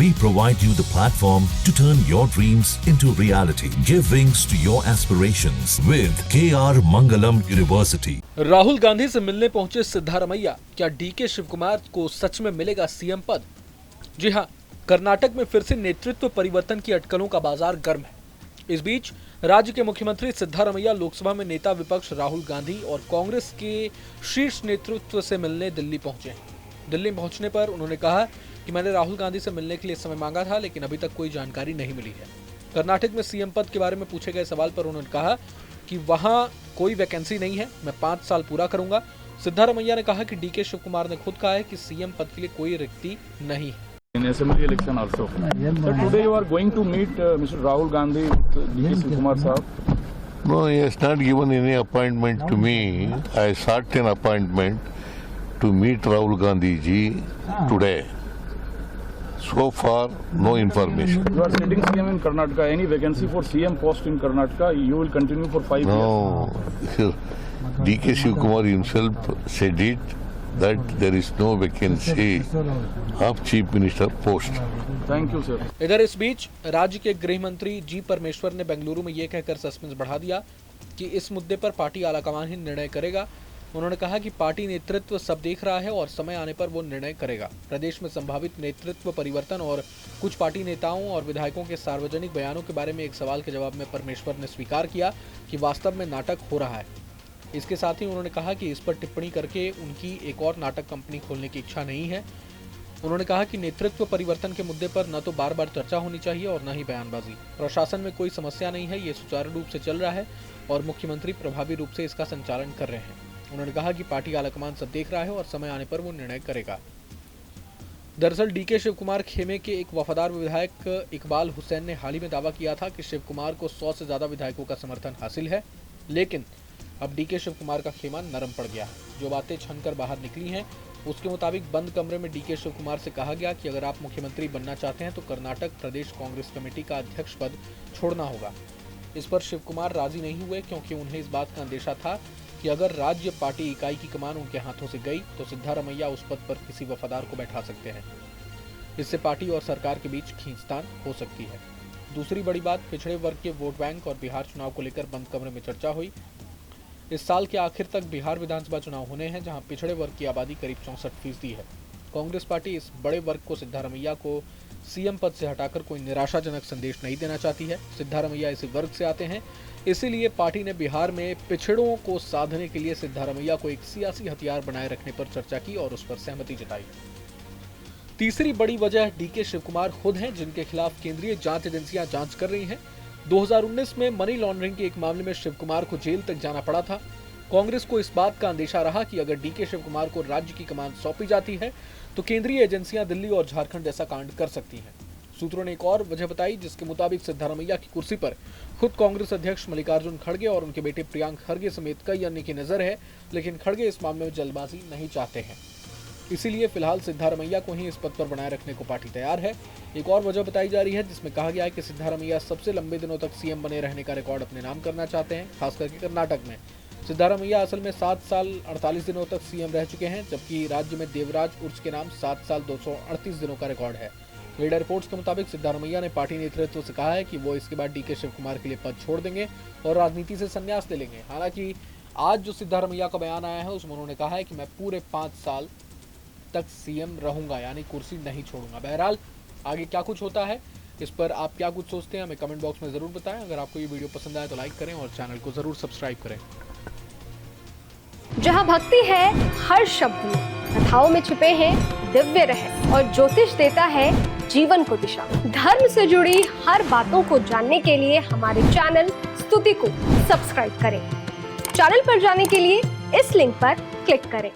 We provide you the platform to turn your dreams into reality. Give wings to your aspirations with KR Mangalam University. Rahul Gandhi से मिलने पहुंचे सिद्धारमैया, क्या DK Shivkumar को सच में मिलेगा सीएम पद? जी हां, कर्नाटक में फिर से नेतृत्व परिवर्तन की अटकलों का बाजार गर्म है। इस बीच राज्य के मुख्यमंत्री सिद्धारमैया लोकसभा में नेता विपक्ष राहुल गांधी और कांग्रेस के शीर्ष नेतृत्व से मिलने दिल्ली पहुंचे हैं। दिल्ली पहुंचने पर उन्होंने कहा कि मैंने राहुल गांधी से मिलने के लिए समय मांगा था, लेकिन अभी तक कोई जानकारी नहीं मिली है। कर्नाटक में सीएम पद के बारे में पूछे गए सवाल पर उन्होंने कहा कि वहां कोई वैकेंसी नहीं है, मैं 5 साल पूरा करूंगा। सिद्धारमैया ने कहा कि डीके शिवकुमार ने खुद कहा है कि सीएम पद के लिए कोई रिक्ति नहीं है। In assembly election also. So today you are going to meet Mr. Rahul Gandhi with D.K. Shivakumar Sahab. No, he has not given any appointment to me. I sought an appointment to meet Rahul Gandhi ji today. So far, no information. You are sitting CM in Karnataka. Any vacancy for CM post in Karnataka? You will continue for 5 years. No, D.K. Shivakumar himself said it that there is no vacancy of Chief Minister post. Thank you, sir. इधर इस बीच राज्य के गृह मंत्री जी परमेश्वर ने बेंगलुरु में ये कहकर सस्पेंस बढ़ा दिया कि इस मुद्दे पर पार्टी आलाकमान ही निर्णय करेगा। उन्होंने कहा कि पार्टी नेतृत्व सब देख रहा है और समय आने पर वो निर्णय करेगा। प्रदेश में संभावित नेतृत्व परिवर्तन और कुछ पार्टी नेताओं और विधायकों के सार्वजनिक बयानों के बारे में एक सवाल के जवाब में परमेश्वर ने स्वीकार किया कि वास्तव में नाटक हो रहा है। इसके साथ ही उन्होंने कहा कि इस पर टिप्पणी करके उनकी एक और नाटक कंपनी खोलने की इच्छा नहीं है। उन्होंने कहा कि नेतृत्व परिवर्तन के मुद्दे पर न तो बार बार चर्चा होनी चाहिए और न ही बयानबाजी। प्रशासन में कोई समस्या नहीं है, ये सुचारू रूप से चल रहा है और मुख्यमंत्री प्रभावी रूप से इसका संचालन कर रहे हैं। उन्होंने कहा कि पार्टी आलाकमान सब देख रहा है और समय आने पर वो निर्णय करेगा। दरअसल डीके शिवकुमार खेमे के एक वफादार विधायक इकबाल हुसैन ने हाल ही में दावा किया था कि शिवकुमार को 100 से ज्यादा विधायकों का समर्थन हासिल है, लेकिन अब डीके शिवकुमार का खेमा नरम पड़ गया है। जो बातें छनकर बाहर निकली हैं, उसके मुताबिक बंद कमरे में डीके शिवकुमार से कहा गया कि अगर आप मुख्यमंत्री बनना चाहते हैं तो कर्नाटक प्रदेश कांग्रेस कमेटी का अध्यक्ष पद छोड़ना होगा। इस पर शिवकुमार राजी नहीं हुए, क्योंकि उन्हें इस बात का अंदेशा था कि अगर राज्य पार्टी इकाई की कमान उनके हाथों से गई तो सिद्धारमैया उस पद पर किसी वफादार को बैठा सकते हैं। इससे पार्टी और सरकार के बीच खींचतान हो सकती है। दूसरी बड़ी बात, पिछड़े वर्ग के वोट बैंक और बिहार चुनाव को लेकर बंद कमरे में चर्चा हुई। इस साल के आखिर तक बिहार विधानसभा चुनाव होने हैं, जहां पिछड़े वर्ग की आबादी करीब 64% है। कांग्रेस पार्टी इस बड़े वर्ग को सिद्धारमैया को सीएम पद से हटाकर कोई निराशाजनक संदेश नहीं देना चाहती है। सिद्धारमैया इसी वर्ग से आते हैं, इसीलिए पार्टी ने बिहार में पिछड़ों को साधने के लिए सिद्धारमैया को एक सियासी हथियार बनाए रखने पर चर्चा की और उस पर सहमति जताई। तीसरी बड़ी वजह डीके शिवकुमार खुद हैं, जिनके खिलाफ केंद्रीय जांच एजेंसियां जांच कर रही हैं। 2019 में मनी लॉन्ड्रिंग के एक मामले में शिवकुमार को जेल तक जाना पड़ा था। कांग्रेस को इस बात का अंदेशा रहा कि अगर डीके शिवकुमार को राज्य की कमान सौंपी जाती है तो केंद्रीय एजेंसियां दिल्ली और झारखंड जैसा कांड कर सकती हैं। सूत्रों ने एक और वजह बताई, जिसके मुताबिक सिद्धारमैया की कुर्सी पर खुद कांग्रेस अध्यक्ष मल्लिकार्जुन खड़गे और उनके बेटे प्रियांक खड़गे समेत कई अन्य की नजर है, लेकिन खड़गे इस मामले में जल्दबाजी नहीं चाहते हैं। इसीलिए फिलहाल सिद्धारमैया को ही इस पद पर बनाए रखने को पार्टी तैयार है। एक और वजह बताई जा रही है, जिसमें कहा गया है कि सिद्धारमैया सबसे लंबे दिनों तक सीएम बने रहने का रिकॉर्ड अपने नाम करना चाहते हैं, खास करके कर्नाटक में। सिद्धारमैया असल में 7 साल 48 दिनों तक सीएम रह चुके हैं, जबकि राज्य में देवराज उर्स के नाम 7 साल 238 दिनों का रिकॉर्ड है। मीडिया रिपोर्ट्स के मुताबिक सिद्धारमैया ने पार्टी नेतृत्व से कहा है कि वो इसके बाद डीके शिवकुमार के लिए पद छोड़ देंगे और राजनीति से संन्यास ले लेंगे। हालांकि आज जो सिद्धारमैया का बयान आया है, उसमें उन्होंने कहा है कि मैं पूरे 5 साल तक सीएम रहूंगा, यानी कुर्सी नहीं छोड़ूंगा। बहरहाल आगे क्या कुछ होता है, इस पर आप क्या कुछ सोचते हैं, हमें कमेंट बॉक्स में जरूर बताएं। अगर आपको ये वीडियो पसंद आए तो लाइक करें और चैनल को जरूर सब्सक्राइब करें। जहां भक्ति है हर शब्द में, कथाओं में छुपे हैं दिव्य रहस्य और ज्योतिष देता है जीवन को दिशा। धर्म से जुड़ी हर बातों को जानने के लिए हमारे चैनल स्तुति को सब्सक्राइब करें। चैनल पर जाने के लिए इस लिंक पर क्लिक करें।